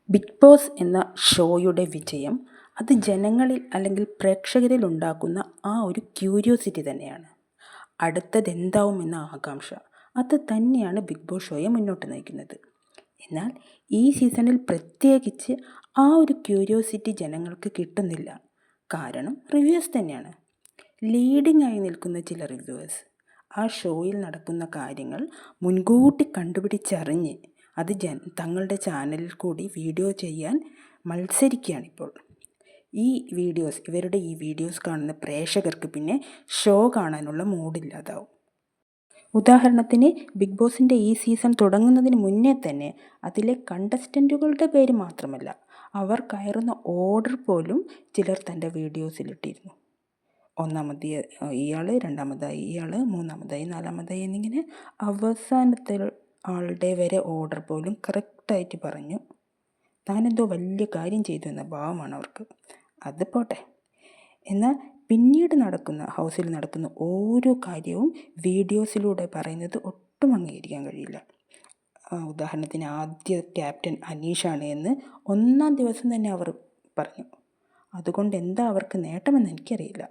Big boss എന്ന ഷോയുടെ വിജയം അത് ജനങ്ങളിൽ അല്ലെങ്കിൽ പ്രേക്ഷകരിൽ ഉണ്ടാക്കുന്ന ആ ഒരു ക്യൂരിയോസിറ്റി തന്നെയാണ്. അടുത്തതെന്താവുമെന്ന ആകാംക്ഷ അത് തന്നെയാണ് ബിഗ് ബോസ് ഷോയെ മുന്നോട്ട് നയിക്കുന്നത്. എന്നാൽ ഈ സീസണിൽ പ്രത്യേകിച്ച് ആ ഒരു ക്യൂരിയോസിറ്റി ജനങ്ങൾക്ക് കിട്ടുന്നില്ല. കാരണം റിവ്യൂസ് തന്നെയാണ്. ലീഡിംഗ് ആയി നിൽക്കുന്ന ചില റിവ്യൂവേഴ്സ് ആ ഷോയിൽ നടക്കുന്ന കാര്യങ്ങൾ മുൻകൂട്ടി കണ്ടുപിടിച്ചറിഞ്ഞ് അത് തങ്ങളുടെ ചാനലിൽ കൂടി വീഡിയോ ചെയ്യാൻ മത്സരിക്കുകയാണിപ്പോൾ. ഇവരുടെ ഈ വീഡിയോസ് കാണുന്ന പ്രേക്ഷകർക്ക് പിന്നെ ഷോ കാണാനുള്ള മൂഡില്ലാതാവും. ഉദാഹരണത്തിന് ബിഗ് ബോസിൻ്റെ ഈ സീസൺ തുടങ്ങുന്നതിന് മുന്നേ തന്നെ അതിലെ കണ്ടസ്റ്റൻറ്റുകളുടെ പേര് മാത്രമല്ല, അവർ കയറുന്ന ഓർഡർ പോലും ചിലർ തൻ്റെ വീഡിയോസിലിട്ടിരുന്നു. ഒന്നാമത് ഇയാൾ, രണ്ടാമതായി ഇയാൾ, മൂന്നാമതായി, നാലാമതായി എന്നിങ്ങനെ അവസാനത്തെ ആളുടെ വരെ ഓർഡർ പോലും കറക്റ്റായിട്ട് പറഞ്ഞു. താനെന്തോ വലിയ കാര്യം ചെയ്തു എന്ന ഭാവമാണ് അവർക്ക്. അത് പോട്ടെ. എന്നാൽ പിന്നീട് ഹൗസിൽ നടക്കുന്ന ഓരോ കാര്യവും വീഡിയോസിലൂടെ പറയുന്നത് ഒട്ടും അംഗീകരിക്കാൻ കഴിയില്ല. ഉദാഹരണത്തിന് ആദ്യ ക്യാപ്റ്റൻ അനീഷാണ് എന്ന് ഒന്നാം ദിവസം തന്നെ അവർ പറഞ്ഞു. അതുകൊണ്ട് എന്താ അവർക്ക് നേട്ടമെന്ന് എനിക്കറിയില്ല.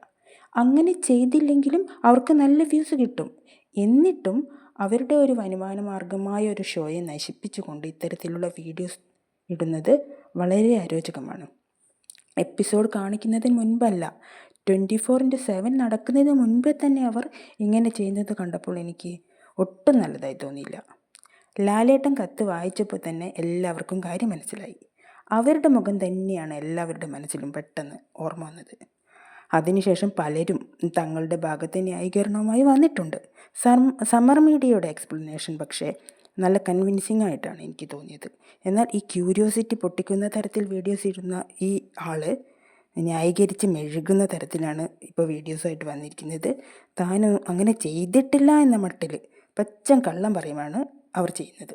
അങ്ങനെ ചെയ്തില്ലെങ്കിലും അവർക്ക് നല്ല വ്യൂസ് കിട്ടും. എന്നിട്ടും അവരുടെ ഒരു വരുമാന മാർഗമായ ഒരു ഷോയെ നശിപ്പിച്ചുകൊണ്ട് ഇത്തരത്തിലുള്ള വീഡിയോസ് ഇടുന്നത് വളരെ അരോചകമാണ്. എപ്പിസോഡ് കാണിക്കുന്നതിന് മുൻപല്ല, 24/7 നടക്കുന്നതിന് മുൻപേ തന്നെ അവർ ഇങ്ങനെ ചെയ്യുന്നത് കണ്ടപ്പോൾ എനിക്ക് ഒട്ടും നല്ലതായി തോന്നിയില്ല. ലാലേട്ടൻ കത്ത് വായിച്ചപ്പോൾ തന്നെ എല്ലാവർക്കും കാര്യം മനസ്സിലായി. അവരുടെ മുഖം തന്നെയാണ് എല്ലാവരുടെ മനസ്സിലും പെട്ടെന്ന് ഓർമ്മ വന്നത്. അതിനുശേഷം പലരും തങ്ങളുടെ ഭാഗത്തെ ന്യായീകരണവുമായി വന്നിട്ടുണ്ട്. സമർ മീഡിയയുടെ എക്സ്പ്ലനേഷൻ പക്ഷേ നല്ല കൺവിൻസിങ് ആയിട്ടാണ് എനിക്ക് തോന്നിയത്. എന്നാൽ ഈ ക്യൂരിയോസിറ്റി പൊട്ടിക്കുന്ന തരത്തിൽ വീഡിയോസ് ഇടുന്ന ഈ ആൾ ന്യായീകരിച്ച് മെഴുകുന്ന തരത്തിലാണ് ഇപ്പോൾ വീഡിയോസായിട്ട് വന്നിരിക്കുന്നത്. താനും അങ്ങനെ ചെയ്തിട്ടില്ല എന്ന മട്ടിൽ പച്ചൻ കള്ളം പറയുവാണ് അവർ ചെയ്യുന്നത്.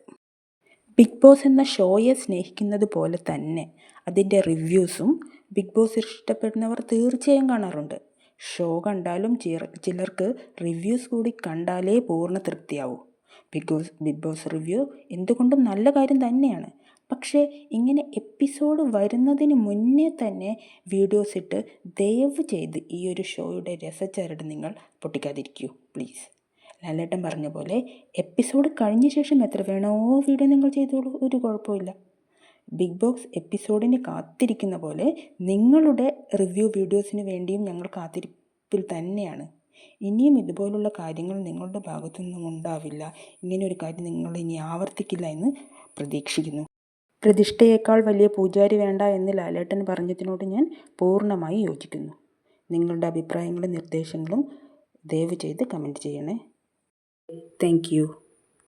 ബിഗ് ബോസ് എന്ന ഷോയെ സ്നേഹിക്കുന്നത് പോലെ തന്നെ അതിൻ്റെ റിവ്യൂസും ബിഗ് ബോസ് ഇഷ്ടപ്പെടുന്നവർ തീർച്ചയായും കാണാറുണ്ട്. ഷോ കണ്ടാലും ചിലർക്ക് റിവ്യൂസ് കൂടി കണ്ടാലേ പൂർണ്ണ തൃപ്തിയാവൂ. ബിഗ് ബോസ് റിവ്യൂ എന്തുകൊണ്ടും നല്ല കാര്യം തന്നെയാണ്. പക്ഷേ ഇങ്ങനെ എപ്പിസോഡ് വരുന്നതിന് മുന്നേ തന്നെ വീഡിയോസ് ഇട്ട് ദയവ് ചെയ്ത് ഈ ഒരു ഷോയുടെ രസച്ചരട് നിങ്ങൾ പൊട്ടിക്കാതിരിക്കൂ പ്ലീസ്. ലാലേട്ടൻ പറഞ്ഞ പോലെ എപ്പിസോഡ് കഴിഞ്ഞ ശേഷം എത്ര വേണോ വീഡിയോ നിങ്ങൾ ചെയ്തോളൂ, ഒരു കുഴപ്പമില്ല. ബിഗ് ബോസ് എപ്പിസോഡിന് കാത്തിരിക്കുന്ന പോലെ നിങ്ങളുടെ റിവ്യൂ വീഡിയോസിന് വേണ്ടിയും ഞങ്ങൾ കാത്തിരിപ്പിൽ തന്നെയാണ്. ഇനിയും ഇതുപോലുള്ള കാര്യങ്ങൾ നിങ്ങളുടെ ഭാഗത്തു നിന്നും ഉണ്ടാവില്ല, ഇങ്ങനെയൊരു കാര്യം നിങ്ങൾ ഇനി ആവർത്തിക്കില്ല എന്ന് പ്രതീക്ഷിക്കുന്നു. പ്രതിഷ്ഠയേക്കാൾ വലിയ പൂജാരി വേണ്ട എന്ന് ലാലേട്ടൻ പറഞ്ഞതിനോട് ഞാൻ പൂർണ്ണമായി യോജിക്കുന്നു. നിങ്ങളുടെ അഭിപ്രായങ്ങളും നിർദ്ദേശങ്ങളും ദയവ് ചെയ്ത് കമൻറ്റ് ചെയ്യണേ. Thank you.